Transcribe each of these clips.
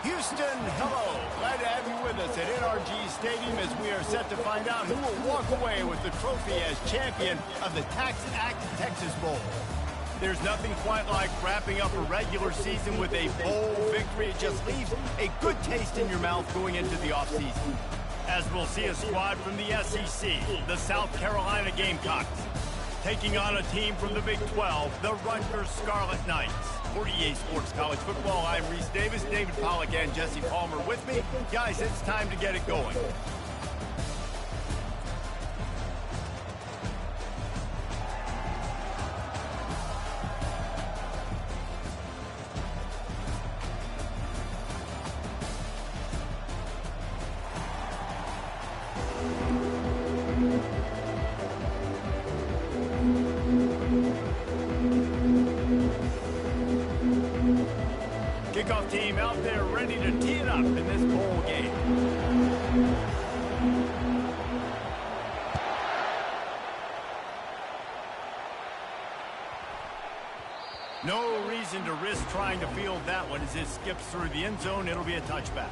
Houston, hello. Glad to have you with us at NRG Stadium as we are set to find out who will walk away with the trophy as champion of the Tax Act Texas Bowl. There's nothing quite like wrapping up a regular season with a bowl victory. It just leaves a good taste in your mouth going into the offseason. As we'll see a squad from the SEC, the South Carolina Gamecocks, taking on a team from the Big 12, the Rutgers Scarlet Knights. For EA Sports College Football, I'm Reese Davis, David Pollack, and Jesse Palmer with me. Guys, it's time to get it going. Kickoff team out there ready to tee it up in this bowl game. No reason to risk trying to field that one as it skips through the end zone. It'll be a touchback.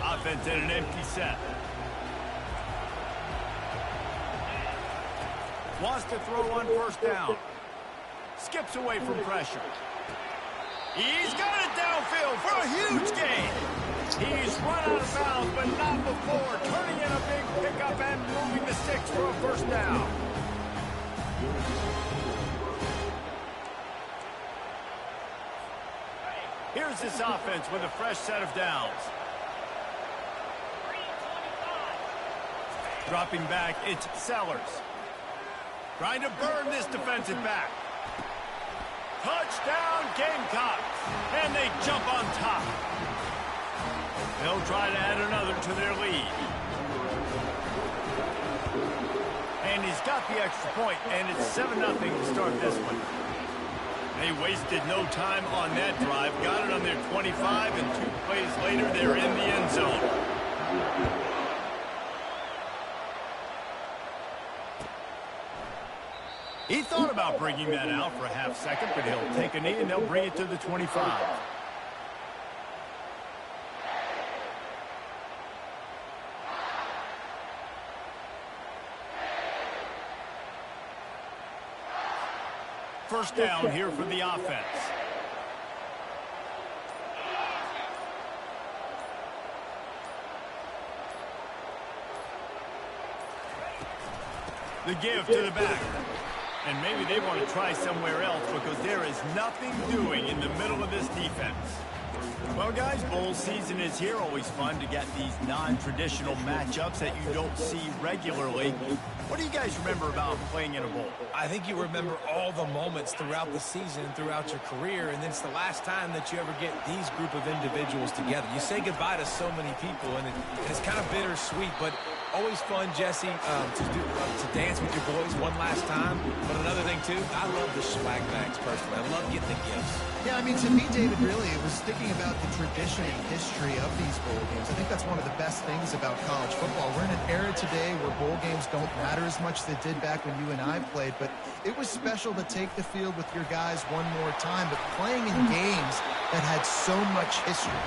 Offense in an empty set. Wants to throw on first down. Skips away from pressure. He's got it downfield for a huge gain. He's run out of bounds, but not before. Turning in a big pickup and moving the sticks for a first down. Here's this offense with a fresh set of downs. Dropping back, it's Sellers. Trying to burn this defensive back. Touchdown, Gamecocks. And they jump on top. They'll try to add another to their lead. And he's got the extra point, and it's 7-0 to start this one. They wasted no time on that drive. Got it on their 25, and 2 plays later, they're in the end zone. He thought about bringing that out for a half second, but he'll take a knee and they'll bring it to the 25. First down here for the offense. The give to the back. And maybe they want to try somewhere else because there is nothing doing in the middle of this defense. Well, guys, bowl season is here. Always fun to get these non-traditional matchups that you don't see regularly. What do you guys remember about playing in a bowl? I think you remember all the moments throughout the season, throughout your career, and it's the last time that you ever get these group of individuals together. You say goodbye to so many people, and it's kind of bittersweet, but always fun, Jesse, to dance with your boys one last time. But another thing, too, I love the swag bags, personally. I love getting the gifts. Yeah, I mean, to me, David, really, it was thinking about the tradition and history of these bowl games. I think that's one of the best things about college football. We're in an era today where bowl games don't matter as much as they did back when you and I played, but it was special to take the field with your guys one more time, but playing in games that had so much history.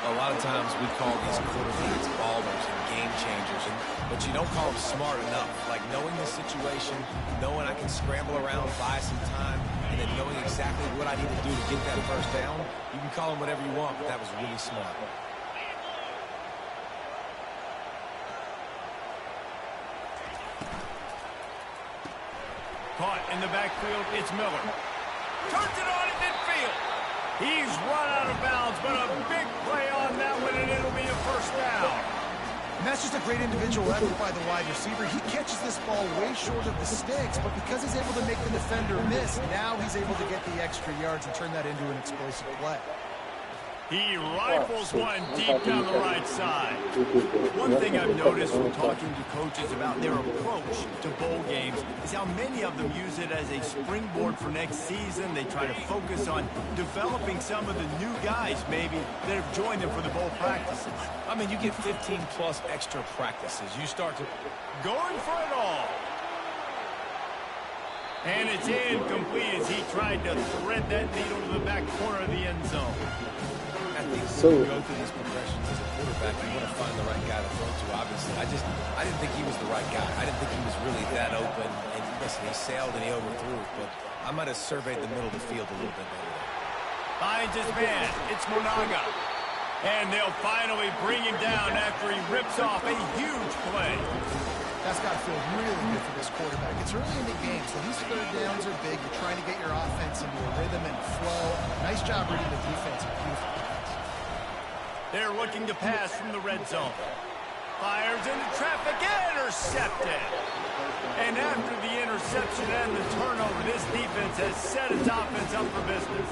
A lot of times we call these quarterbacks ballers and game changers, but you don't call them smart enough. Like knowing the situation, knowing I can scramble around, buy some time, and then knowing exactly what I need to do to get that first down. You can call them whatever you want, but that was really smart. Caught in the backfield, it's Miller. Turns it on in midfield. He's run out of bounds, but a big play on that one, and it'll be a first down. And that's just a great individual effort by the wide receiver. He catches this ball way short of the sticks, but because he's able to make the defender miss, now he's able to get the extra yards and turn that into an explosive play. He rifles one deep down the right side. One thing I've noticed from talking to coaches about their approach to bowl games is how many of them use it as a springboard for next season. They try to focus on developing some of the new guys, maybe, that have joined them for the bowl practices. I mean, you get 15-plus extra practices. You start to... Going for it all. And it's incomplete as he tried to thread that needle to the back corner of the end zone. I think when you go through these progressions as a quarterback, you want to find the right guy to throw to, obviously. I didn't think he was the right guy. I didn't think he was really that open. And listen, he sailed and he overthrew, but I might have surveyed the middle of the field a little bit better. Finds his man. It's Monaga. And they'll finally bring him down after he rips off a huge play. That's got to feel really good for this quarterback. It's early in the game, so these third downs are big. You're trying to get your offense into a rhythm and flow. Nice job reading the defense. Beautiful. They're looking to pass from the red zone. Fires into traffic, intercepted. And after the interception and the turnover, this defense has set its offense up for business.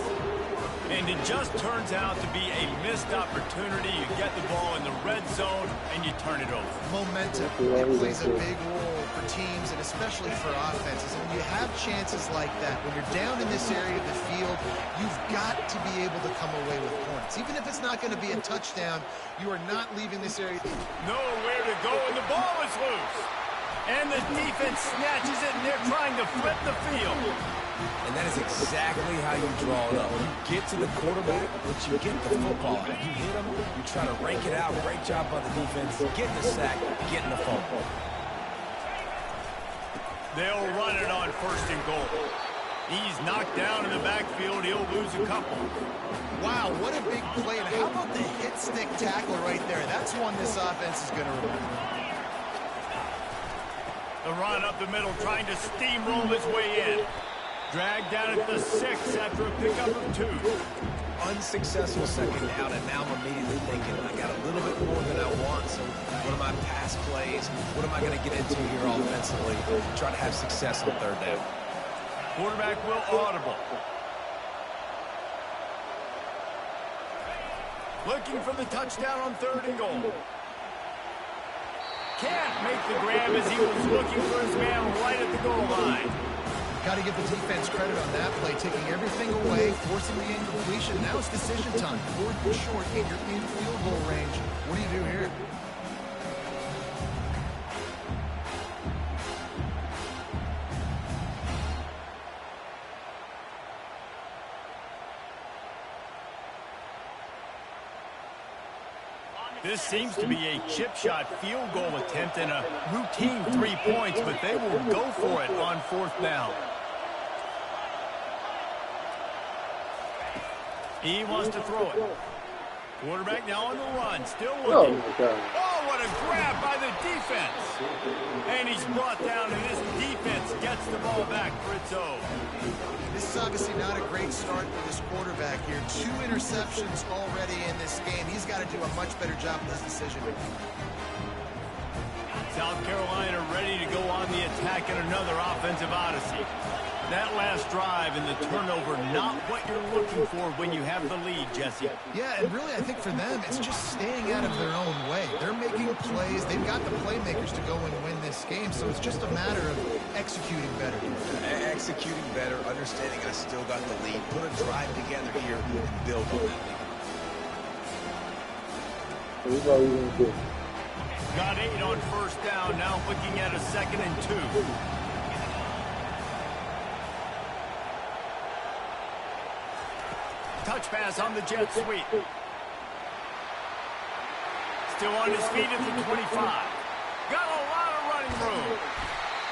And it just turns out to be a missed opportunity. You get the ball in the red zone, and you turn it over. Momentum. It plays a big role for teams, and especially for offenses. And when you have chances like that, when you're down in this area of the field, you've got to be able to come away with points. Even if it's not going to be a touchdown, you are not leaving this area. Nowhere to go, and the ball is loose. And the defense snatches it, and they're trying to flip the field. And that is exactly how you draw it up. You get to the quarterback, but you get the football out. You hit him, you try to rake it out. Great job by the defense. Getting the sack, getting the fumble. They'll run it on first and goal. He's knocked down in the backfield. He'll lose a couple. Wow, what a big play. And how about the hit stick tackle right there? That's one this offense is going to remember. The run up the middle, trying to steamroll his way in. Dragged down at the 6 after a pickup of 2. Unsuccessful second down, and now I'm immediately thinking, I got a little bit more than I want, so what are my pass plays? What am I going to get into here offensively? Try to have success on third down. Quarterback will audible. Looking for the touchdown on third and goal. Can't make the grab as he was looking for his man right at the goal line. Got to give the defense credit on that play, taking everything away, forcing the incompletion. Now it's decision time. 4th and short, and you're in field goal range. What do you do here? This seems to be a chip shot field goal attempt and a routine 3 points, but they will go for it on 4th down. He wants to throw it. Quarterback now on the run, still looking. Oh, what a grab by the defense. And he's brought down, and this defense gets the ball back for its own. This is obviously not a great start for this quarterback here. 2 interceptions already in this game. He's got to do a much better job of this decision making. South Carolina ready to go on the attack in another offensive odyssey. That last drive and the turnover, not what you're looking for when you have the lead, Jesse. Yeah, and really I think for them, it's just staying out of their own way. They're making plays. They've got the playmakers to go and win this game, so it's just a matter of executing better. Executing better, understanding I still got the lead. Put a drive together here and build on that lead. Got 8 on first down, now looking at a 2nd and 2. Touch pass on the jet sweep. Still on his feet at the 25. Got a lot of running room.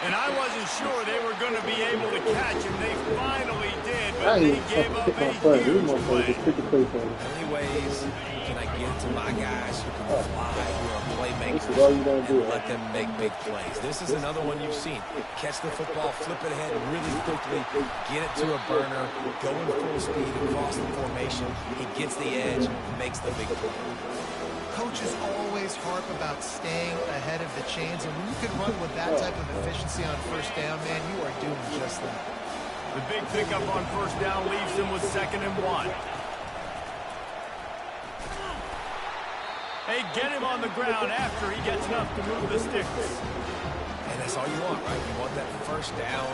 And I wasn't sure they were going to be able to catch him. They finally did, but they gave up a huge play. How many ways can I get to my guys who can fly, who are playmakers, and let them make big plays? This is another one you've seen. Catch the football, flip it ahead really quickly, get it to a burner, go in full speed across the formation. He gets the edge, makes the big play. Coaches always harp about staying ahead of the chains, and when you can run with that type of efficiency on first down, man, you are doing just that. The big pickup on first down leaves him with 2nd and 1. They get him on the ground after he gets enough to move the sticks. And that's all you want, right? You want that first down.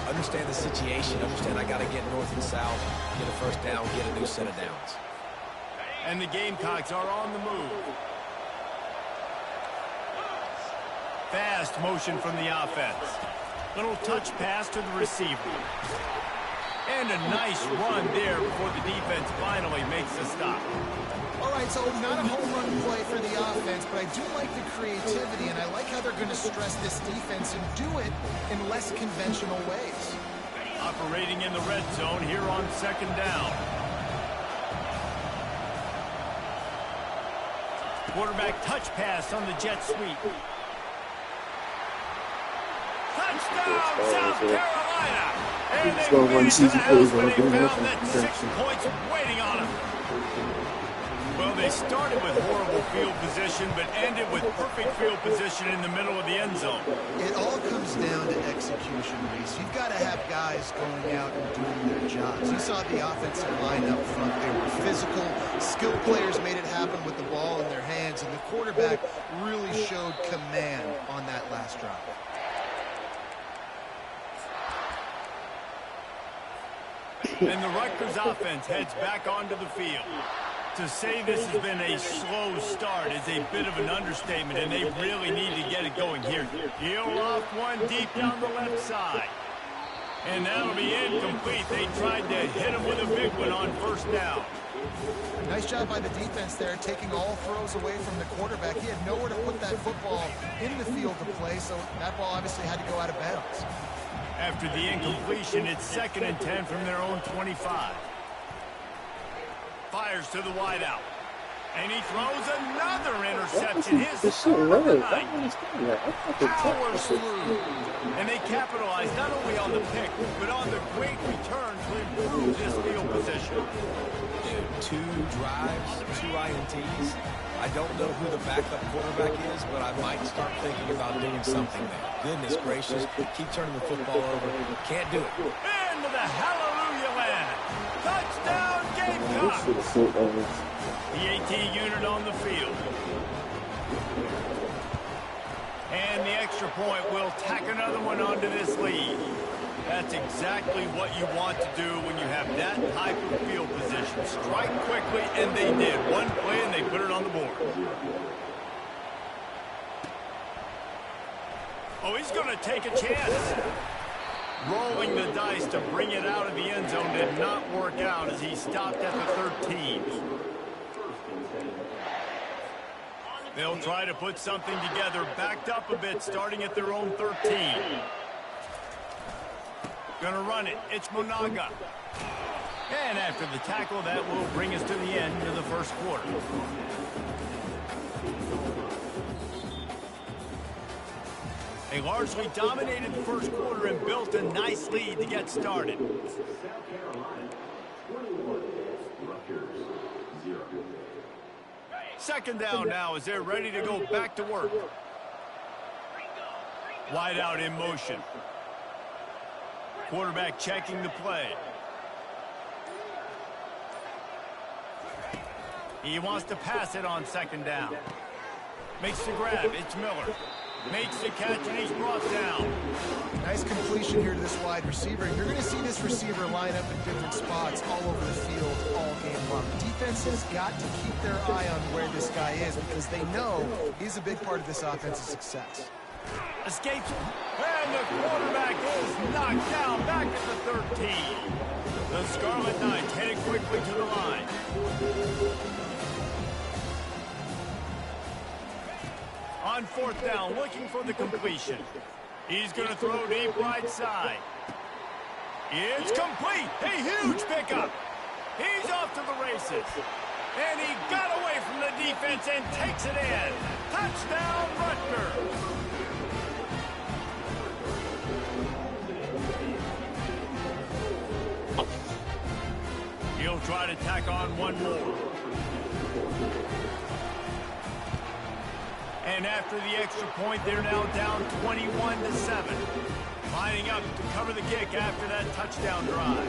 Understand the situation. Understand I got to get north and south, get a first down, get a new set of downs. And the Gamecocks are on the move. Fast motion from the offense. Little touch pass to the receiver. And a nice run there before the defense finally makes a stop. All right, so not a home run play for the offense, but I do like the creativity, and I like how they're going to stress this defense and do it in less conventional ways. Operating in the red zone here on second down. Quarterback touch pass on the jet sweep. Touchdown, South Carolina! And they made it to the house when they found that 6 points waiting on them. Well, they started with horrible field position, but ended with perfect field position in the middle of the end zone. It all comes down to execution, Reese. You've got to have guys going out and doing their jobs. You saw the offensive line up front. They were physical. Skilled players made it happen with the ball in their hands, and the quarterback really showed command on that last drive. And the Rutgers offense heads back onto the field. To say this has been a slow start is a bit of an understatement, and they really need to get it going here. Heel off one deep down the left side. And that'll be incomplete. They tried to hit him with a big one on first down. Nice job by the defense there, taking all throws away from the quarterback. He had nowhere to put that football in the field to play, so that ball obviously had to go out of bounds. After the incompletion, it's 2nd and 10 from their own 25. Fires to the wideout. And he throws another interception. His third of the night. Powers through. And they capitalize not only on the pick, but on the great return to improve this field position. Dude, 2 drives, 2 INTs. I don't know who the backup quarterback is, but I might start thinking about doing something there. Goodness gracious, keep turning the football over. Can't do it. Into the hallelujah land. Touchdown Gamecocks. The AT unit on the field. And the extra point will tack another one onto this lead. That's exactly what you want to do when you have that type of field position. Strike quickly, and they did. One play, and they put it on the board. Oh, he's going to take a chance. Rolling the dice to bring it out of the end zone did not work out as he stopped at the 13. They'll try to put something together, backed up a bit, starting at their own 13. Gonna run it. It's Monaga. And after the tackle, that will bring us to the end of the first quarter. They largely dominated the first quarter and built a nice lead to get started. Second down now as they're ready to go back to work. Wide out in motion. Quarterback checking the play. He wants to pass it on second down. Makes the grab. It's Miller. Makes the catch, and he's brought down. Nice completion here to this wide receiver. You're going to see this receiver line up in different spots all over the field all game long. Defense has got to keep their eye on where this guy is because they know he's a big part of this offense's success. Escapes, and the quarterback is knocked down back at the 13. The Scarlet Knights headed quickly to the line. On fourth down, looking for the completion. He's going to throw deep right side. It's complete. A huge pickup. He's off to the races. And he got away from the defense and takes it in. Touchdown, Rutgers. He'll try to tack on one more. And after the extra point, they're now down 21-7. Lining up to cover the kick after that touchdown drive.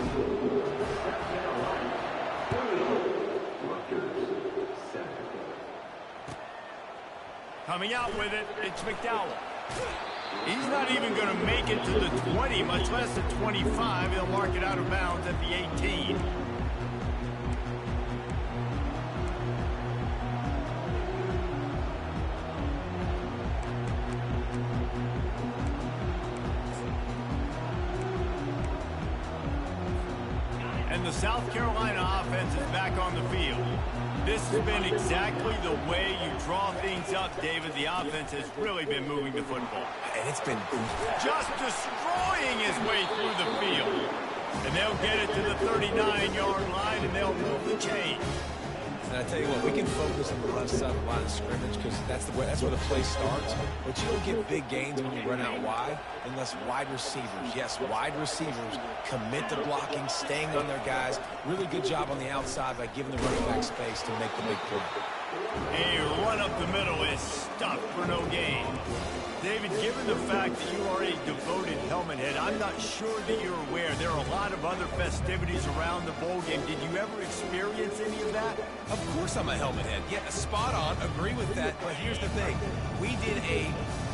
Coming out with it, it's McDowell. He's not even going to make it to the 20, much less the 25. He'll mark it out of bounds at the 18. And the South Carolina offense is back on the field. This has been exactly the way you draw things up, David. The offense has really been moving the football. And it's been just destroying his way through the field. And they'll get it to the 39-yard line, and they'll move the chain. And I tell you what, we can focus on the left side of the line of scrimmage because that's where the play starts. But you don't get big gains when you run out wide unless wide receivers, yes, wide receivers commit to blocking, staying on their guys. Really good job on the outside by giving the running back space to make the big play. A run up the middle is stuffed for no gain. David, given the fact that you are a devoted helmet head, I'm not sure that you're aware there are a lot of other festivities around the bowl game. Did you ever experience any of that? Of course I'm a helmet head. Yeah, spot on. Agree with that. But here's the thing. We did a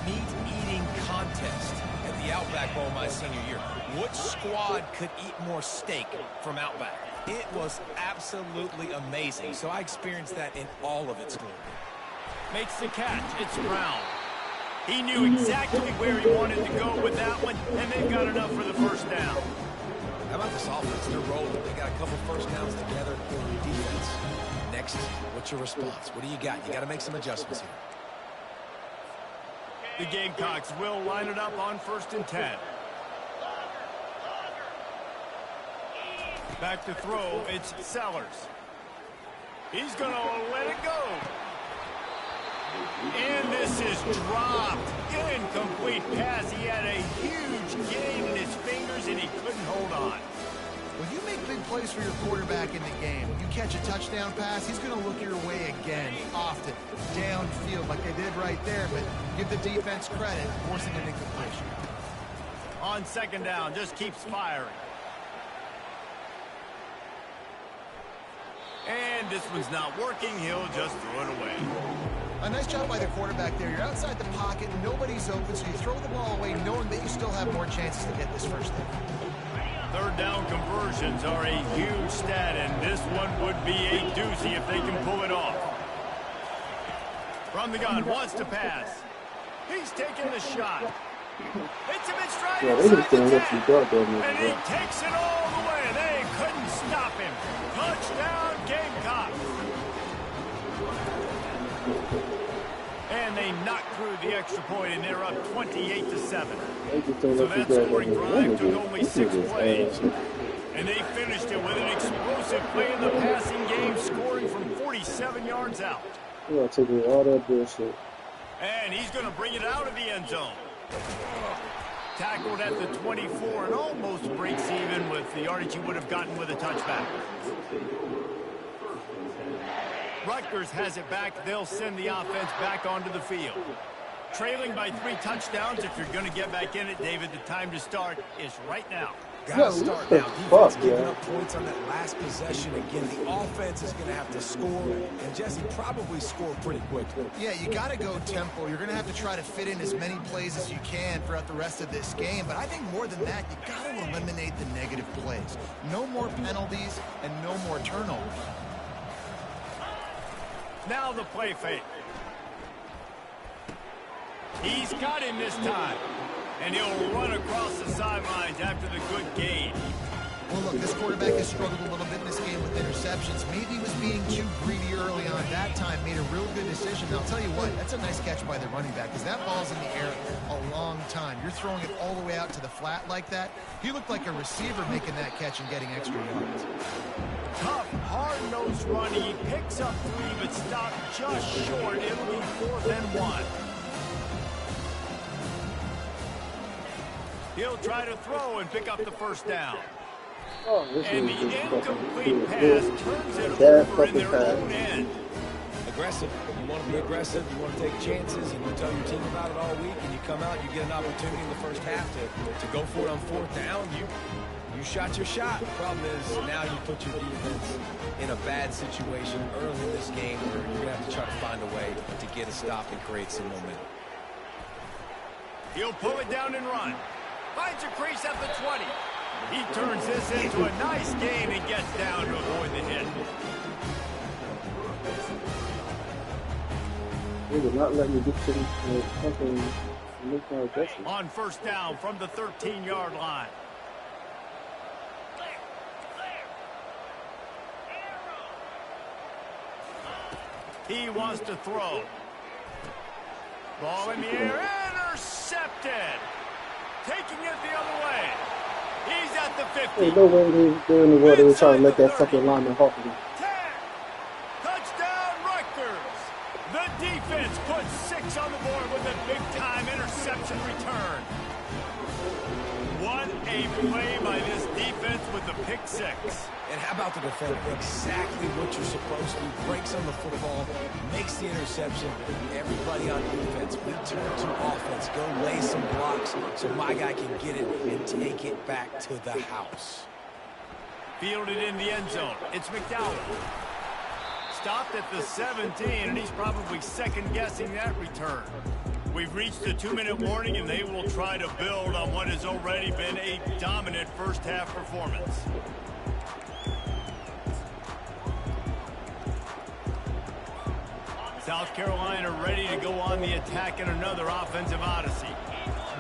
meat-eating contest at the Outback Bowl my senior year. Which squad could eat more steak from Outback? It was absolutely amazing. So I experienced that in all of its glory. Makes the catch. It's Brown. He knew exactly where he wanted to go with that one, and they've got enough for the first down. How about this offense? They're rolling. They got a couple first downs together. Defense. Next, what's your response? What do you got? You got to make some adjustments here. The Gamecocks will line it up on 1st and 10. Back to throw, it's Sellers. He's going to let it go. And this is dropped. Incomplete pass. He had a huge gain in his fingers, and he couldn't hold on. When you make big plays for your quarterback in the game, you catch a touchdown pass, he's going to look your way again, often, downfield like they did right there, but give the defense credit, forcing an incompletion. On 2nd down, just keeps firing. And this one's not working. He'll just throw it away. A nice job by the quarterback there. You're outside the pocket, nobody's open, so you throw the ball away knowing that you still have more chances to get this first down. 3rd down conversions are a huge stat, and this one would be a doozy if they can pull it off. From the gun, wants to pass. He's taking the shot. Hits him in stride inside the 10. And he takes it all the way. They couldn't stop him. Touchdown, Gamecock. And they knocked through the extra point, and they're up 28-7. So that scoring drive took only 6 plays. And they finished it with an explosive play in the passing game, scoring from 47 yards out. Yeah, taking all that bullshit. And he's going to bring it out of the end zone. Tackled at the 24 and almost breaks even with the yardage he would have gotten with a touchback. Rutgers has it back. They'll send the offense back onto the field. Trailing by 3 touchdowns. If you're going to get back in it, David, the time to start is right now. Got to start now. Defense giving up points on that last possession. Again, the offense is going to have to score, and Jesse probably score pretty quickly. Yeah, you got to go tempo. You're going to have to try to fit in as many plays as you can throughout the rest of this game. But I think more than that, you got to eliminate the negative plays. No more penalties and no more turnovers. Now the play fake. He's got him this time. And he'll run across the sidelines after the good gain. Well, look, this quarterback has struggled a little bit in this game with interceptions. Maybe he was being too greedy early on. That time made a real good decision. I'll tell you what, that's a nice catch by the running back because that ball's in the air a long time. You're throwing it all the way out to the flat like that. He looked like a receiver making that catch and getting extra yards. Tough, hard-nosed run. He picks up 3, but stopped just short. It'll be 4th and 1. He'll try to throw and pick up the first down. And the incomplete pass turns it over in their own end. Aggressive. You want to be aggressive. You want to take chances. And you tell your team about it all week. And you come out, you get an opportunity in the first half to go for it on 4th down. You shot your shot. The problem is now you put your defense in a bad situation early in this game where you're going to have to try to find a way to get a stop and create some momentum. He'll pull it down and run. Finds a crease at the 20. He turns this into a nice gain and gets down to avoid the hit. They did not let me get to the fucking on first down from the 13-yard line. He wants to throw. Ball in the air, intercepted. Taking it the other way. He's at the 50. There's no way they're in the world they were trying to let that fucking lineman off of him. 10. Touchdown, Rutgers. The defense puts 6 on the board with a big-time interception return. What a play by this defense with the pick 6. And how about the defender? Exactly what you're supposed to do. Breaks on the football, makes the interception. Everybody on defense, we turn to offense. Go lay some blocks so my guy can get it and take it back to the house. Fielded in the end zone. It's McDowell. Stopped at the 17, and he's probably second-guessing that return. We've reached the 2-minute warning, and they will try to build on what has already been a dominant first-half performance. South Carolina ready to go on the attack in another offensive odyssey.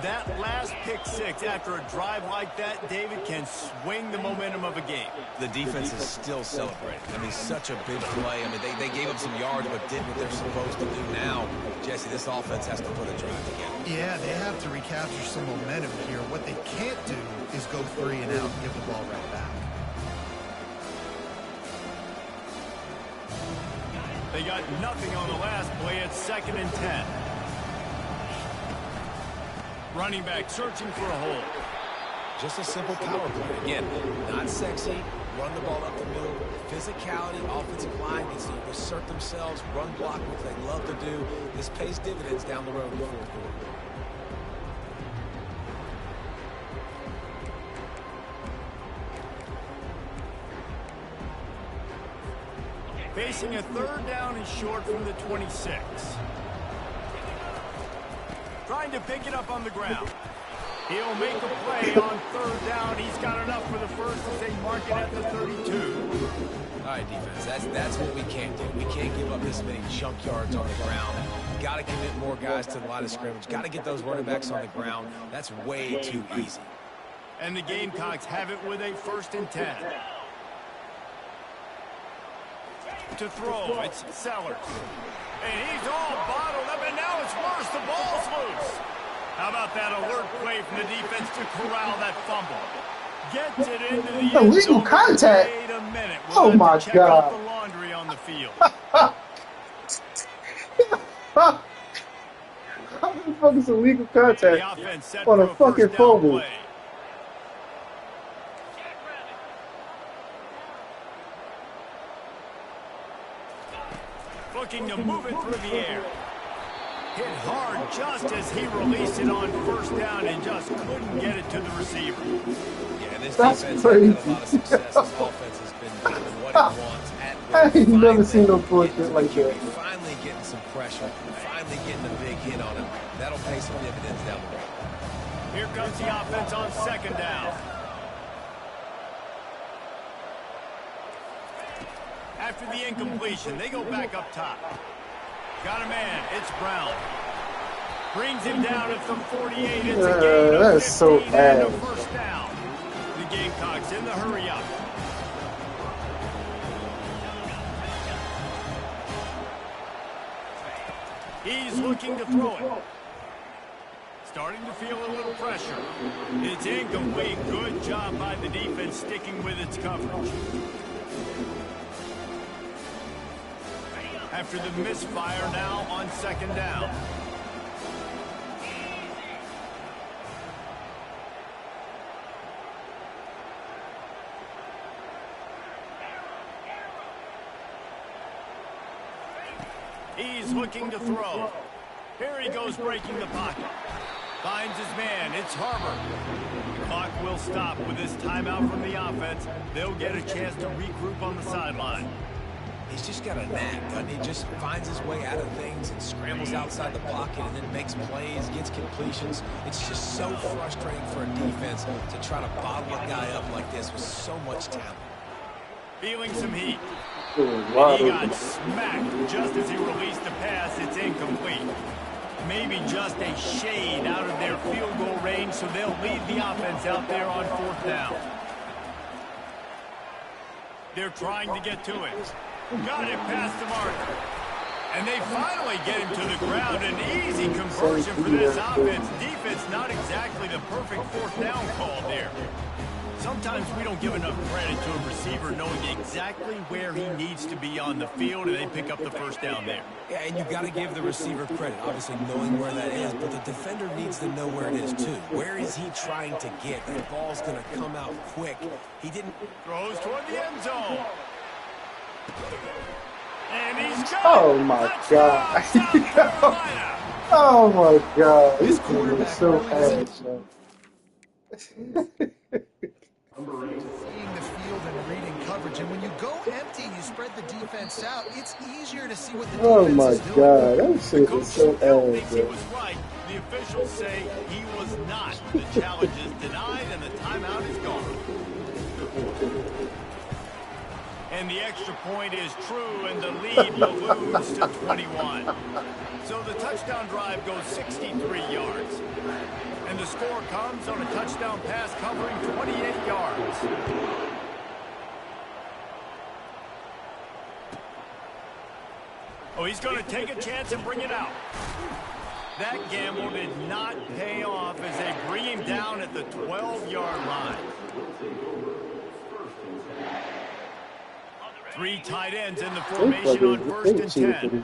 That last pick 6 after a drive like that, David, can swing the momentum of a game. The defense is still celebrating. I mean, such a big play. I mean, they gave up some yards but did what they're supposed to do now. Jesse, this offense has to put a drive together. Yeah, they have to recapture some momentum here. What they can't do is go 3 and out and give the ball right back. They got nothing on the last play. It's 2nd and 10. Running back searching for a hole. Just a simple power play. Again, not sexy. Run the ball up the middle. Physicality, offensive line gets to assert themselves, run block, which they love to do. This pays dividends down the road in the 4th quarter. Facing a 3rd down and short from the 26. Trying to pick it up on the ground. He'll make a play on 3rd down. He's got enough for the first as they mark it at the 32. All right, defense, that's what we can't do. We can't give up this many chunk yards on the ground. Got to commit more guys to the line of scrimmage. Got to get those running backs on the ground. That's way too easy. And the Gamecocks have it with a 1st and 10. To throw, it's Sellers. And he's all bottled up, and now it's worse. The ball's loose. How about that alert play from the defense to corral that fumble? Gets it into the end illegal zone. contact. Wait a minute. Oh my check God. out the laundry on the field. How the fuck is illegal contact The offense set on for a fucking first down fumble? play. Looking to move it through the air. Hit hard just as he released it on 1st down and just couldn't get it to the receiver. Yeah, this That's defense crazy. has had a lot of success. This offense has been doing what it wants at will. I ain't never Finally seen no getting bullshit to like the QB, that. Finally getting some pressure. Finally getting a big hit on him. That'll pay some dividends down the road. Here comes the offense on 2nd down. After the incompletion, they go back up top. Got a man. It's Brown. Brings him down at the 48. It's a gain of That's 15 so and a ass. 1st down. The Gamecocks in the hurry up. He's looking to throw it. Starting to feel a little pressure. It's incomplete. Good job by the defense sticking with its coverage. After the misfire, now on 2nd down. He's looking to throw. Here he goes breaking the pocket. Finds his man. It's Harbor. The clock will stop with this timeout from the offense. They'll get a chance to regroup on the sideline. He's just got a knack, doesn't he? Just finds his way out of things and scrambles outside the pocket and then makes plays, gets completions. It's just so frustrating for a defense to try to bottle a guy up like this with so much talent. Feeling some heat. And he got smacked just as he released the pass. It's incomplete. Maybe just a shade out of their field goal range, so they'll lead the offense out there on 4th down. They're trying to get to it. Got it past the marker. And they finally get him to the ground. An easy conversion for this offense. Defense, not exactly the perfect 4th down call there. Sometimes we don't give enough credit to a receiver knowing exactly where he needs to be on the field, and they pick up the 1st down there. Yeah, and you got to give the receiver credit, obviously knowing where that is, but the defender needs to know where it is too. Where is he trying to get? That ball's going to come out quick. He didn't. Throws toward the end zone. And he's got Oh my God. Oh my God. This This quarterback is so really ass, man. seeing the field and reading coverage. And when you go empty and you spread the defense out, it's easier to see what the defense Oh my is doing. God. That shit Coach is so Hill ass, thinks he bro. was right. The officials say he was not. The challenge is denied, and the timeout is gone. And the extra point is true, and the lead balloons to 21. So the touchdown drive goes 63 yards. And the score comes on a touchdown pass covering 28 yards. Oh, he's going to take a chance and bring it out. That gamble did not pay off as they bring him down at the 12-yard line. 3 tight ends in the formation on 1st and 10.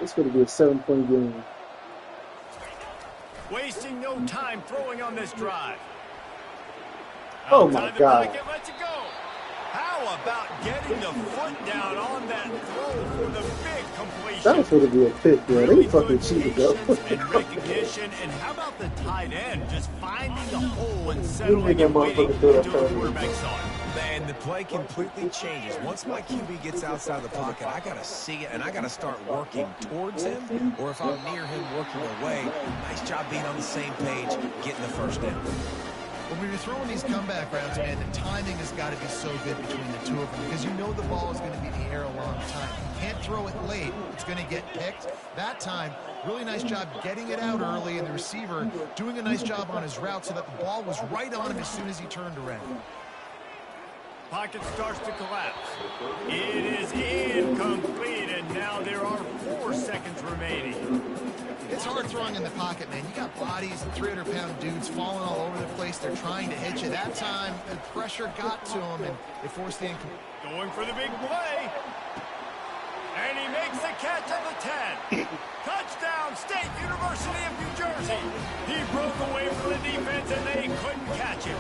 It's going to be a 7-point game. Wasting no time throwing on this drive. Oh my Outside the God. pocket, lets it go. How about getting the foot down on that throw for the big completion? That was going to be a pick, man. They fucking cheated, though. And recognition, and how about the tight end just finding the hole and You settling make that and waiting motherfucker do that until the time. quarterback saw it. Man, the play completely changes. Once my QB gets outside the pocket, I got to see it, and I got to start working towards him, or if I'm near him, working away. Nice job being on the same page, getting the 1st down. When you're throwing these comeback routes, man, the timing has got to be so good between the two of them because you know the ball is going to be in the air a long time. You can't throw it late. It's going to get picked. That time, really nice job getting it out early, and the receiver doing a nice job on his route so that the ball was right on him as soon as he turned around. Pocket starts to collapse. It is incomplete, and now there are 4 seconds remaining. It's hard throwing in the pocket, man. You got bodies and 300-pound dudes falling all over the place. They're trying to hit you. That time, the pressure got to him, and it forced the incomplete. Going for the big play. And he makes the catch at the 10. Touchdown, State University of New Jersey. He broke away from the defense, and they couldn't catch him.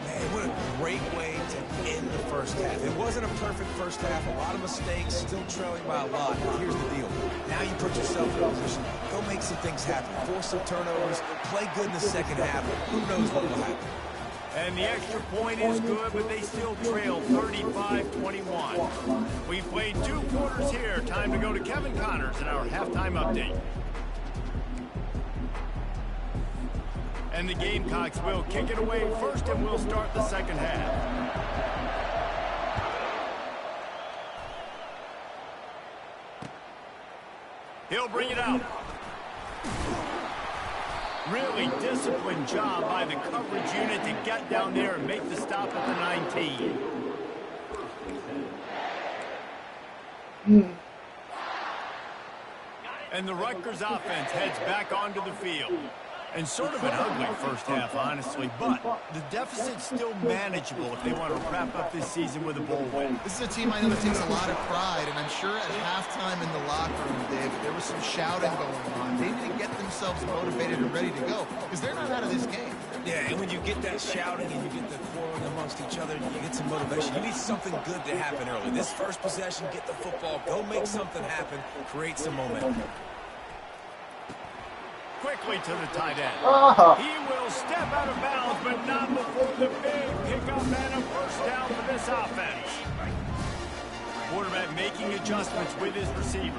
Man, what a great way to end the 1st half. It wasn't a perfect 1st half. A lot of mistakes, still trailing by a lot. But here's the deal. Now you put yourself in a position. Go make some things happen. Force some turnovers. Play good in the 2nd half. Who knows what will happen. And the extra point is good, but they still trail 35-21. We've played 2 quarters here. Time to go to Kevin Connors in our halftime update. And the Gamecocks will kick it away first, and we'll start the 2nd half. He'll bring it out. Really disciplined job by the coverage unit to get down there and make the stop at the 19. And the Rutgers offense heads back onto the field. And sort of an ugly 1st half, honestly, but the deficit's still manageable if they want to wrap up this season with a bowl win. This is a team I know that takes a lot of pride, and I'm sure at halftime in the locker room, Dave, there was some shouting going on. They need to get themselves motivated and ready to go because they're not out of this game. Yeah, and when you get that shouting and you get the quarreling amongst each other, you get some motivation. You need something good to happen early. This 1st possession, get the football, go make something happen, create some momentum. Quickly to the tight end. Ah. He will step out of bounds, but not before the big pickup and a first down for this offense. Quarterback making adjustments with his receivers.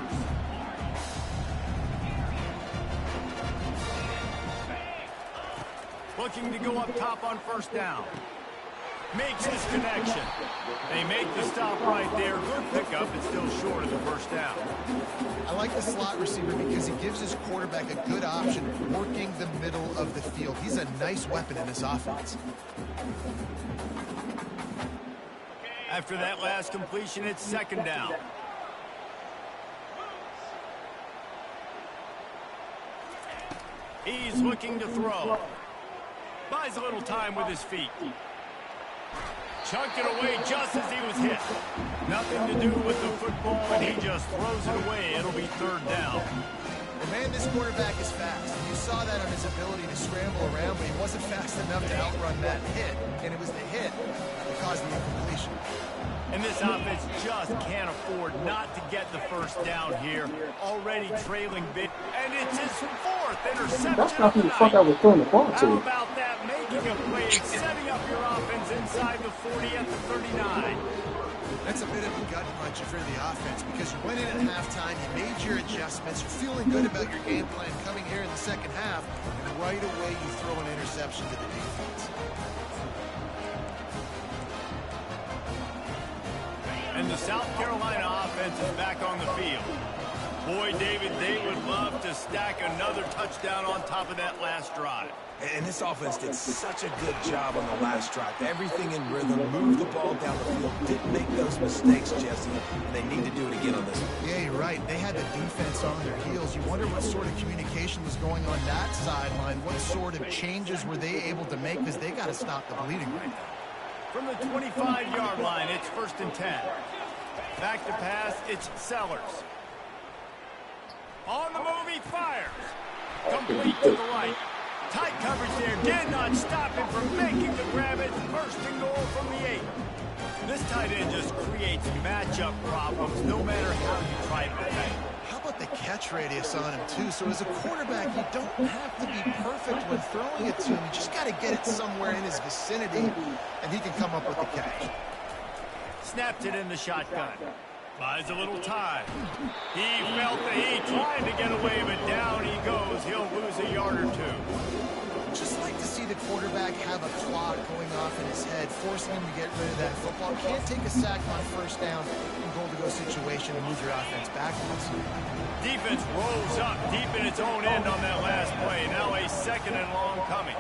Looking to go up top on first down. Makes his connection. They make the stop right there. Good pickup, but still short of the first down. I like the slot receiver because he gives his quarterback a good option working the middle of the field. He's a nice weapon in this offense. After that last completion, it's second down. He's looking to throw. Buys a little time with his feet. Chucked it away just as he was hit. Nothing to do with the football, and he just throws it away. It'll be third down. Well, man, this quarterback is fast. You saw that on his ability to scramble around, but he wasn't fast enough to outrun that hit, and it was the hit that caused the incompletion. And this offense just can't afford not to get the first down here. Already trailing big. And it's his fourth interception. That's not who the fuck I was throwing the ball How to. about that? Making a play and setting up your offense inside the 40 at the 39. That's a bit of a gut punch for the offense because you went in at halftime, you made your adjustments, you're feeling good about your game plan coming here in the second half, and right away you throw an interception to the defense. And the South Carolina offense is back on the field. Boy, David, they would love to stack another touchdown on top of that last drive. And this offense did such a good job on the last drive. Everything in rhythm, moved the ball down the field, didn't make those mistakes, Jesse, and they need to do it again on this one. Yeah, you're right. They had the defense on their heels. You wonder what sort of communication was going on that sideline. What sort of changes were they able to make because they got to stop the bleeding right now. From the 25-yard line, it's 1st and 10. Back to pass, it's Sellers. On the move, he fires. Complete to the right. Tight coverage there. Did not stop him from making the grab. It's 1st and goal from the 8. This tight end just creates matchup problems no matter how you try to play. How about the catch radius on him, too? So as a quarterback, you don't have to be perfect when throwing it to him. You just got to get it somewhere in his vicinity, and he can come up with the catch. Snapped it in the shotgun. Buys a little time. He felt the heat, trying to get away, but down he goes. He'll lose a yard or two. Just like to see the quarterback have a clock going off in his head, forcing him to get rid of that football. Can't take a sack on first down in goal-to-go situation and move your offense backwards. Defense rolls up deep in its own end on that last play. Now a 2nd and long coming.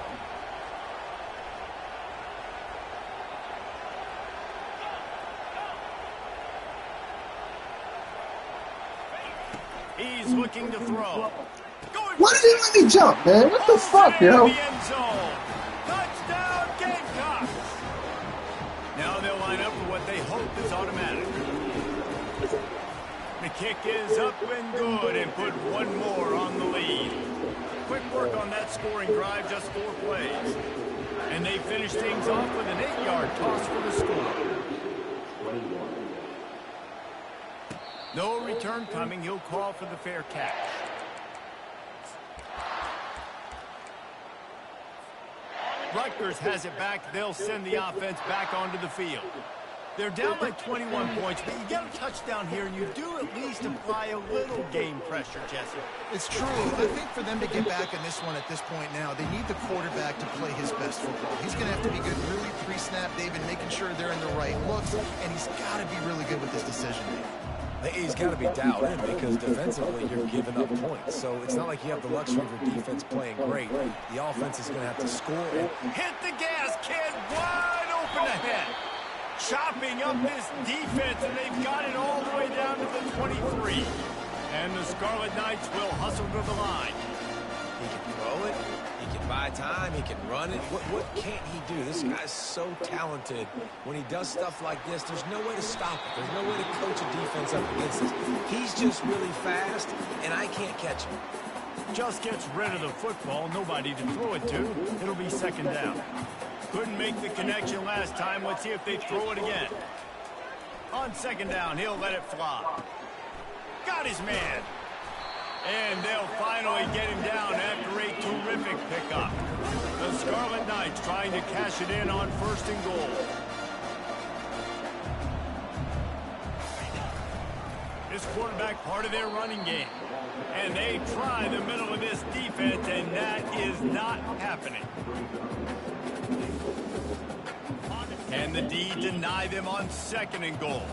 He's looking to throw. Why did he let me jump, man? What the fuck, yo? Touchdown, Gamecocks! Now they'll line up for what they hope is automatic. The kick is up and good, and put one more on the lead. Quick work on that scoring drive, just 4 plays. And they finish things off with an 8-yard toss for the score. No return coming. He'll call for the fair catch. Rutgers has it back. They'll send the offense back onto the field. They're down by 21 points, but you get a touchdown here, and you do at least apply a little game pressure, Jesse. It's true. I think for them to get back in this one at this point now, they need the quarterback to play his best football. He's going to have to be good really pre-snap, David, making sure they're in the right looks, and he's got to be really good with his decision-making. He's got to be dialed in because defensively you're giving up points. So it's not like you have the luxury of your defense playing great. The offense is going to have to score. Hit the gas, kid. Wide open ahead. Chopping up this defense, and they've got it all the way down to the 23. And the Scarlet Knights will hustle to the line. He can throw it. He can buy time. He can run it. What can't he do? This guy's so talented. When he does stuff like this, there's no way to stop it. There's no way to coach a defense up against this. He's just really fast, and I can't catch him. Just gets rid of the football. Nobody to throw it to. It'll be 2nd down. Couldn't make the connection last time. Let's see if they throw it again. On 2nd down, he'll let it fly. Got his man. And they'll finally get him down after a terrific pickup. The Scarlet Knights trying to cash it in on 1st and goal. This quarterback part of their running game. And they try the middle of this defense, and that is not happening. And the D deny them on 2nd and goal.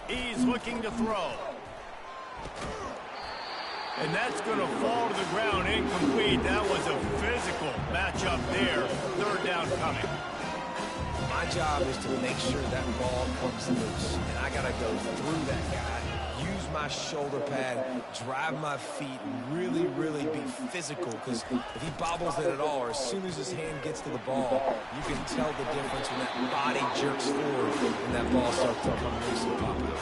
He's looking to throw. And that's going to fall to the ground incomplete. That was a physical matchup there. 3rd down coming. My job is to make sure that ball comes loose. And I got to go through that guy, use my shoulder pad, drive my feet, really, really be physical. Because if he bobbles it at all, or as soon as his hand gets to the ball, you can tell the difference when that body jerks forward and that ball starts to come loose and pop out.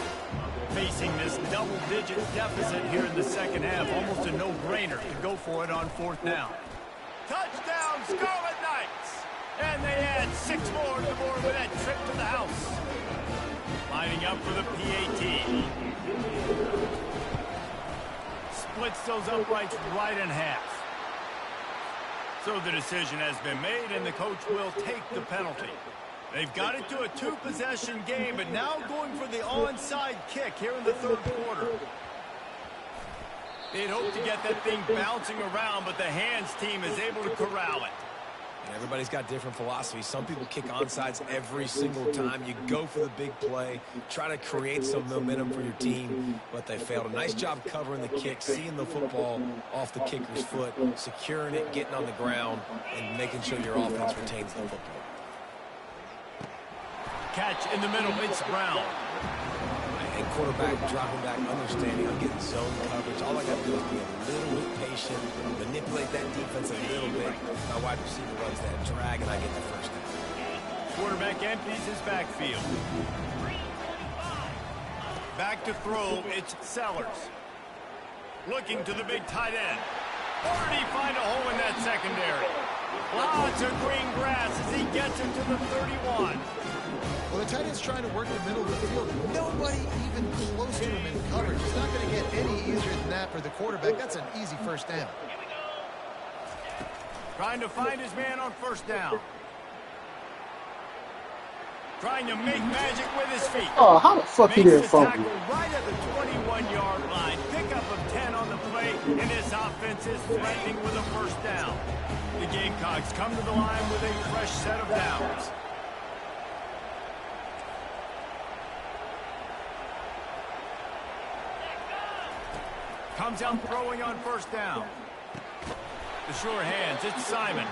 Facing this double-digit deficit here in the 2nd half, almost a no-brainer to go for it on 4th down. Touchdown, Scarlet Knights! And they add 6 more to the board with that trip to the house. Lining up for the PAT. Splits those uprights right in half. So the decision has been made, and the coach will take the penalty. They've got it to a 2-possession game, but now going for the onside kick here in the 3rd quarter. They'd hope to get that thing bouncing around, but the hands team is able to corral it. And everybody's got different philosophies. Some people kick onside every single time. You go for the big play, try to create some momentum for your team, but they failed. A nice job covering the kick, seeing the football off the kicker's foot, securing it, getting on the ground, and making sure your offense retains the football. Catch in the middle, it's Brown. And quarterback dropping back, understanding I'm getting zone coverage. All I got to do is be a little bit patient, manipulate that defense a little bit. My wide receiver runs that drag, and I get the 1st down. Quarterback empties his backfield. Back to throw, it's Sellers. Looking to the big tight end. Or did he find a hole in that secondary? Lots of green grass as he gets it to the 31. Well, the tight end's trying to work the middle of the field. Nobody even close to him in coverage. It's not going to get any easier than that for the quarterback. That's an easy 1st down. Trying to find his man on 1st down. Trying to make magic with his feet. Oh, how the fuck he didn't fumble? Right at the 21-yard line. Pickup of 10 on the play, and this offense is threatening with a 1st down. The Gamecocks come to the line with a fresh set of downs. Comes out throwing on 1st down. The sure hands, it's Simon.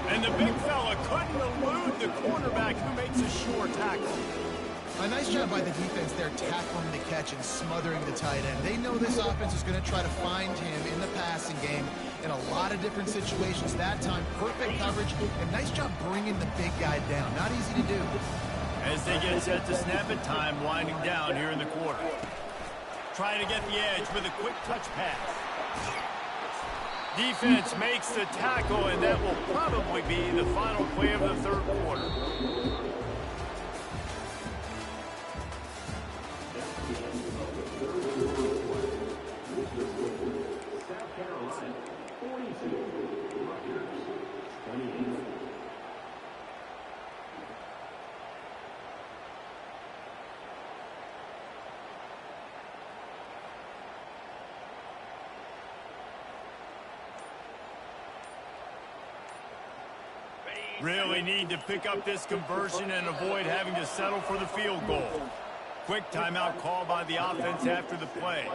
And the big fella couldn't elude the cornerback who makes a sure tackle. A nice job by the defense there, tackling the catch and smothering the tight end. They know this offense is going to try to find him in the passing game in a lot of different situations. That time, perfect coverage, and nice job bringing the big guy down. Not easy to do. As they get set to snap it, time winding down here in the quarter. Trying to get the edge with a quick touch pass. Defense makes the tackle, and that will probably be the final play of the 3rd quarter. Really need to pick up this conversion and avoid having to settle for the field goal. Quick timeout call by the offense after the play.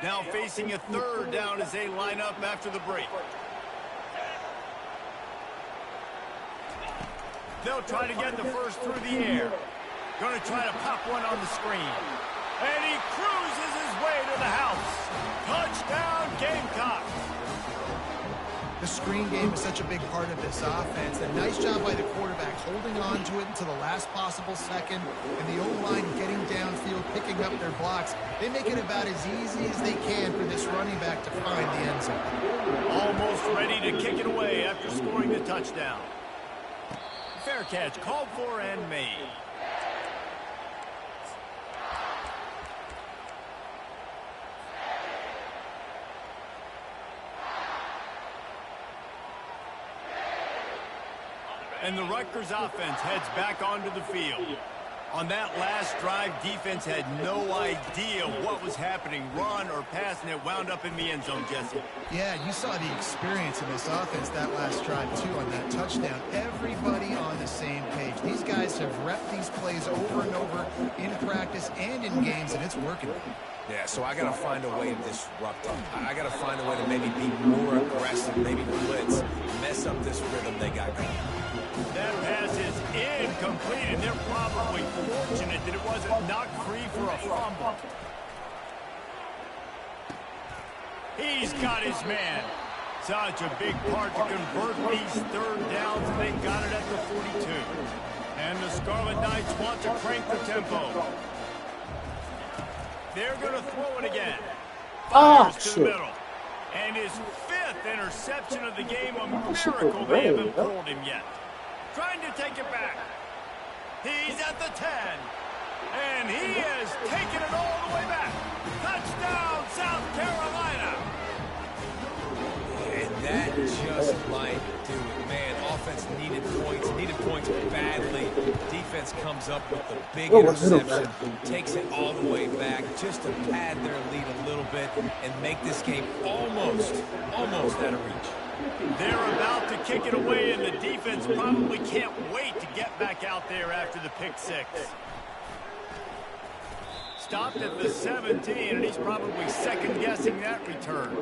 Now facing a 3rd down as they line up after the break. They'll try to get the first through the air. Going to try to pop one on the screen. And he cruises his way to the house. Touchdown, Gamecocks. The screen game is such a big part of this offense. A nice job by the quarterback holding on to it until the last possible second. And the O-line getting downfield, picking setting up their blocks, they make it about as easy as they can for this running back to find the end zone. Almost ready to kick it away after scoring the touchdown. Fair catch called for and made. And the Rutgers offense heads back onto the field. On that last drive, defense had no idea what was happening, run or pass, and it wound up in the end zone, Jesse. Yeah, you saw the experience in this offense that last drive, too, on that touchdown. Everybody on the same page. These guys have repped these plays over and over in practice and in games, and it's working. Yeah, so I got to find a way to disrupt them. I got to find a way to maybe be more aggressive, maybe blitz, mess up this rhythm they got going. That pass is incomplete, and they're probably fortunate that it wasn't knocked free for a fumble. He's got his man. Such a big part to convert these third downs, and they got it at the 42. And the Scarlet Knights want to crank the tempo. They're going to throw it again. Fires to the middle. And his 5th interception of the game, a miracle they haven't pulled him yet. Trying to take it back. He's at the 10. And he has taken it all the way back. Touchdown, South Carolina. And that just might do it. Man, offense needed points badly. Defense comes up with the big interception, takes it all the way back just to pad their lead a little bit and make this game almost out of reach. They're about to kick it away, and the defense probably can't wait to get back out there after the pick six. Stopped at the 17, and he's probably second-guessing that return.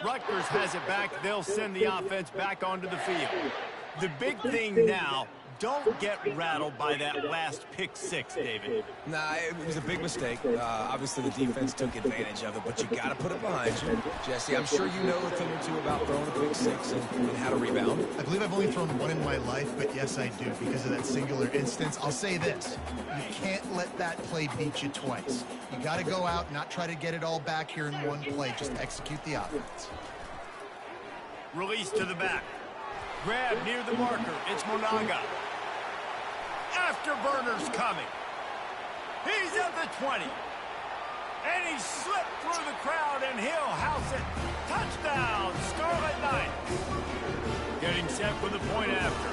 Rutgers has it back. They'll send the offense back onto the field. The big thing now, don't get rattled by that last pick six, David. Nah, it was a big mistake. Obviously, the defense took advantage of it, but you got to put it behind you. Jesse, I'm sure you know a thing or two about throwing a pick six and how to rebound. I believe I've only thrown one in my life, but yes, I do, because of that singular instance. I'll say this. You can't let that play beat you twice. You got to go out and not try to get it all back here in one play. Just execute the offense. Release to the back. Grab near the marker. It's Monaga. Afterburner's coming. He's at the 20. And he slipped through the crowd, and he'll house it. Touchdown, Scarlet Knights. Getting set for the point after.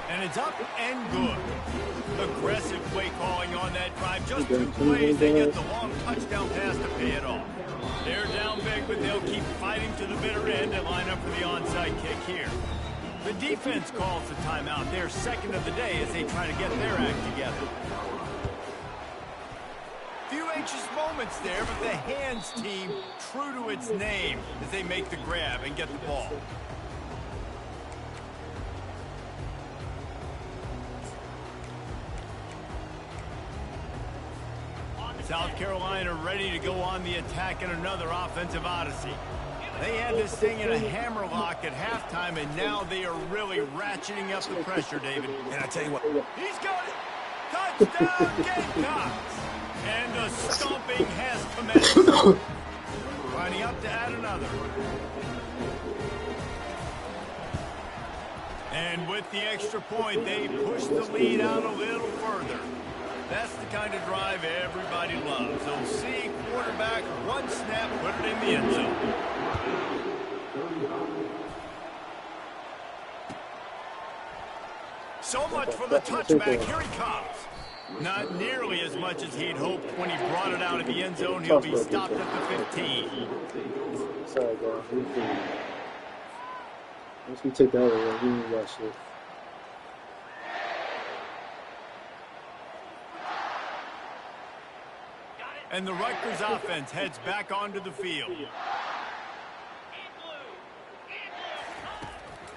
And it's up and good. Aggressive play calling on that drive. Just 2 plays, they get the long touchdown pass to pay it off. They're down big, but they'll keep fighting to the bitter end and line up for the onside kick here. The defense calls the timeout. They're second of the day as they try to get their act together. Few anxious moments there, but the hands team true to its name as they make the grab and get the ball. South Carolina ready to go on the attack in another offensive odyssey. They had this thing in a hammerlock at halftime, and now they are really ratcheting up the pressure, David. And I tell you what. He's got it. Touchdown, Gamecocks. And the stomping has commenced. Lining up to add another. And with the extra point, they push the lead out a little further. That's the kind of drive everybody loves. So see quarterback, one snap, put it in the end zone. So much for the touchback. Here he comes. Not nearly as much as he'd hoped when he brought it out of the end zone. He'll be stopped at the 15. Sorry, guys. Once we take that over, we need that shit. And the Rutgers offense heads back onto the field.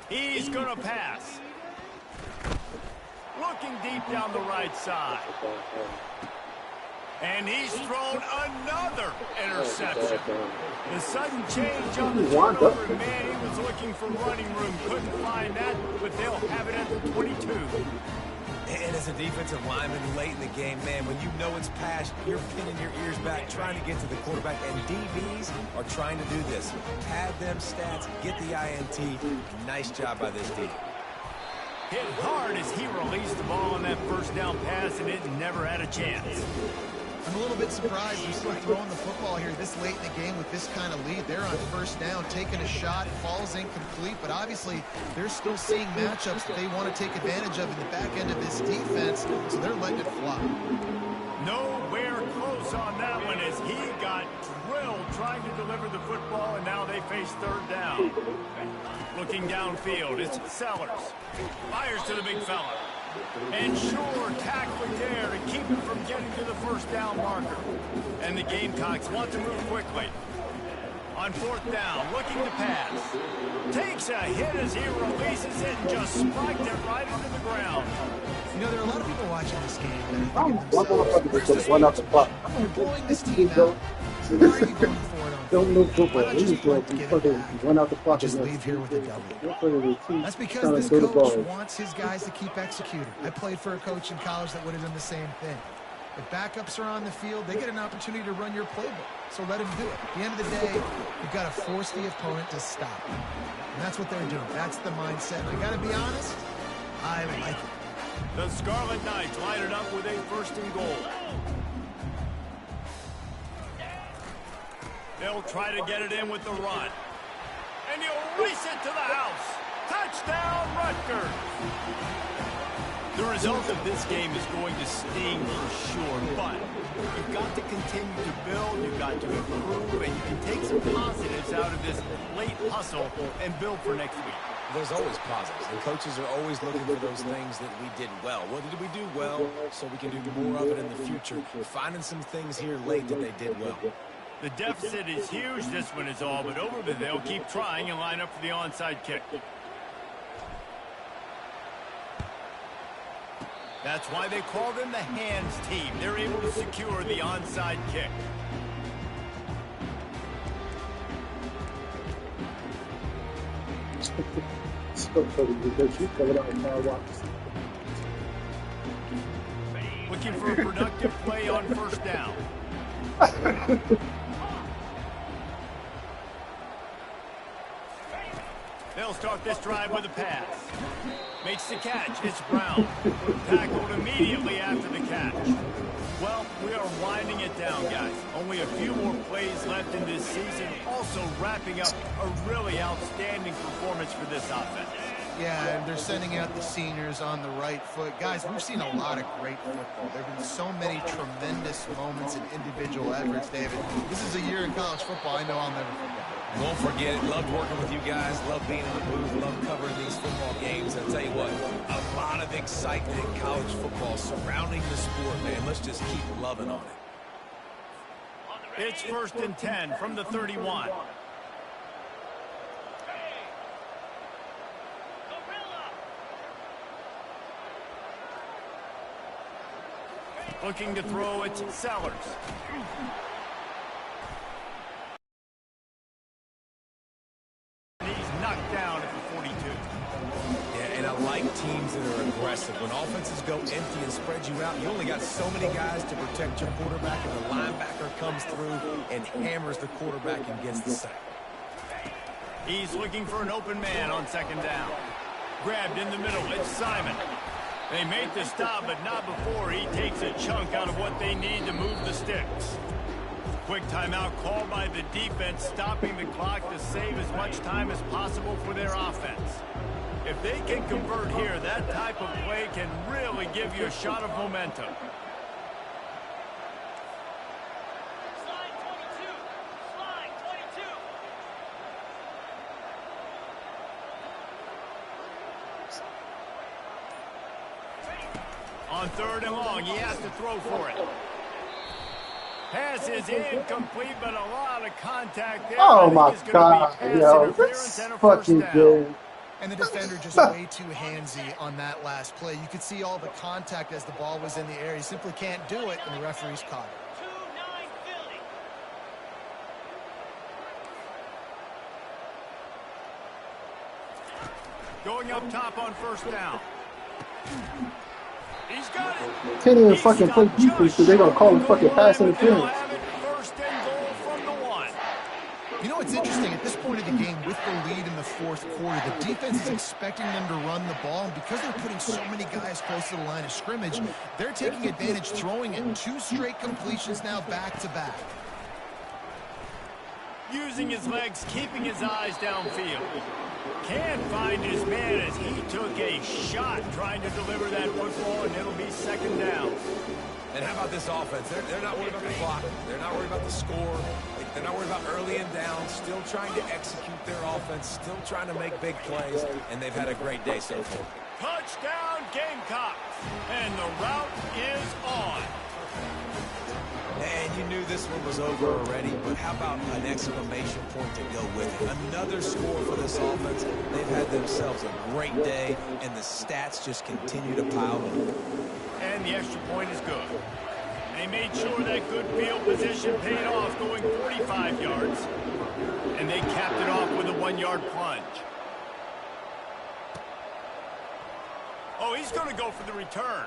He's going to pass. Looking deep down the right side. And he's thrown another interception. The sudden change on the turnover, man, he was looking for running room. Couldn't find that, but they'll have it at the 22. And as a defensive lineman late in the game, man, when you know it's past, you're pinning your ears back, trying to get to the quarterback, and DBs are trying to do this. Pad them stats, get the INT. Nice job by this team. Hit hard as he released the ball on that first down pass, and it never had a chance. I'm a little bit surprised they're still throwing the football here this late in the game with this kind of lead. They're on first down, taking a shot, falls incomplete, but obviously they're still seeing matchups that they want to take advantage of in the back end of this defense, so they're letting it fly. Nowhere close on that one as he got drilled trying to deliver the football, and now they face third down. Looking downfield, it's Sellers. Fires to the big fella. And sure, tackling there to keep him from getting to the first down marker. And the Gamecocks want to move quickly. On fourth down, looking to pass. Takes a hit as he releases it and just spiked it right into the ground. You know, there are a lot of people watching this game that are thinking themselves, I'm blowing this team out. Why are you going for it on? Don't move football. Why not just Run out the clock. just leave here with a W? That's because this coach wants his guys to keep executing. I played for a coach in college that would have done the same thing. If backups are on the field, they get an opportunity to run your playbook. So let them do it. At the end of the day, you've got to force the opponent to stop. And that's what they're doing. That's the mindset. And I got to be honest, I like it. The Scarlet Knights line it up with a first and goal. They'll try to get it in with the run. And he'll race it to the house. Touchdown, Rutgers. The result of this game is going to sting for sure, but you've got to continue to build, you've got to improve, and you can take some positives out of this late hustle and build for next week. There's always positives, and coaches are always looking for those things that we did well. What did we do well so we can do more of it in the future? Finding some things here late that they did well. The deficit is huge. This one is all but over, but they'll keep trying and line up for the onside kick. That's why they call them the hands team. They're able to secure the onside kick. Looking for a productive play on first down. They'll start this drive with a pass. Makes the catch. It's Brown. Tackled immediately after the catch. Well, we are winding it down, guys. Only a few more plays left in this season. Also wrapping up a really outstanding performance for this offense. Yeah, and they're sending out the seniors on the right foot. Guys, we've seen a lot of great football. There have been so many tremendous moments and individual efforts, David. This is a year in college football I know I'll never forget. Won't forget it. Loved working with you guys. Loved being in the booth. Loved covering these football games. I'll tell you what, a lot of excitement in college football surrounding the sport, man. Let's just keep loving on it. It's 1st and 10 from the 31. Looking to throw, it's Sellers. He's knocked down at the 42. Yeah, and I like teams that are aggressive. When offenses go empty and spread you out, you only got so many guys to protect your quarterback, and the linebacker comes through and hammers the quarterback and gets the sack. He's looking for an open man on second down. Grabbed in the middle, it's Simon. They make the stop, but not before he takes a chunk out of what they need to move the sticks. Quick timeout called by the defense, stopping the clock to save as much time as possible for their offense. If they can convert here, that type of play can really give you a shot of momentum. On 3rd and long, he has to throw for it. Pass is incomplete, but a lot of contact there. Oh my God, yo, that's fucking good. And the defender just way too handsy on that last play. You could see all the contact as the ball was in the air. He simply can't do it, and the referee's caught it. Going up top on first down. He's got it. Can't even fucking play defense because they're going to call him fucking pass interference. First and goal from the 1. You know what's interesting? At this point of the game, with the lead in the fourth quarter, the defense is expecting them to run the ball. And because they're putting so many guys close to the line of scrimmage, they're taking advantage, throwing it 2 straight completions now back-to-back. Using his legs, keeping his eyes downfield. Can't find his man as he took a shot trying to deliver that football, and it'll be second down. And how about this offense? They're not worried about the clock. They're not worried about the score. They're not worried about early and down. Still trying to execute their offense. Still trying to make big plays. And they've had a great day so far. Touchdown, Gamecocks. And the route is on. And you knew this one was over already, but how about an exclamation point to go with it? Another score for this offense. They've had themselves a great day, and the stats just continue to pile up. And the extra point is good. They made sure that good field position paid off, going 45 yards. And they capped it off with a 1-yard plunge. Oh, he's going to go for the return.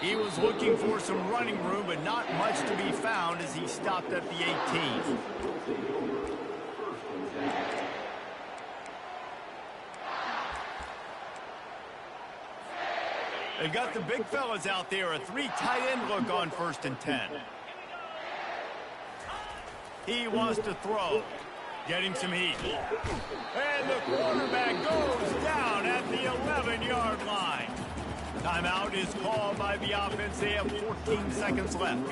He was looking for some running room, but not much to be found as he stopped at the 18. They've got the big fellas out there, a 3 tight end look on 1st and 10. He wants to throw, getting some heat. And the quarterback goes down at the 11-yard line. Timeout is called by the offense. They have 14 seconds left.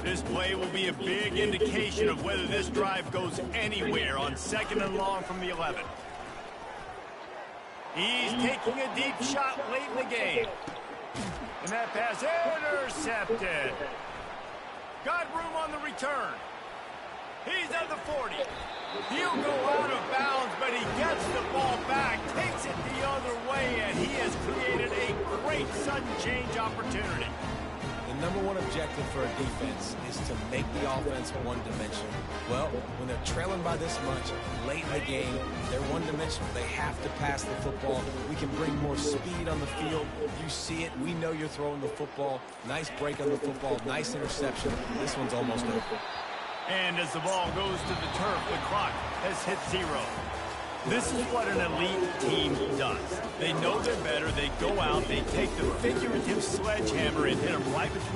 This play will be a big indication of whether this drive goes anywhere on 2nd and long from the 11. He's taking a deep shot late in the game. And that pass intercepted. Got room on the return. He's at the 40. He'll go out of bounds, but he gets the ball back, takes it the other way, and he has created a great sudden change opportunity. The number one objective for a defense is to make the offense one-dimensional. Well, when they're trailing by this much, late in the game, they're one-dimensional. They have to pass the football. We can bring more speed on the field. You see it. We know you're throwing the football. Nice break on the football. Nice interception. This one's almost over. And as the ball goes to the turf, the clock has hit 0. This is what an elite team does. They know they're better. They go out, they take the figurative sledgehammer and hit them right between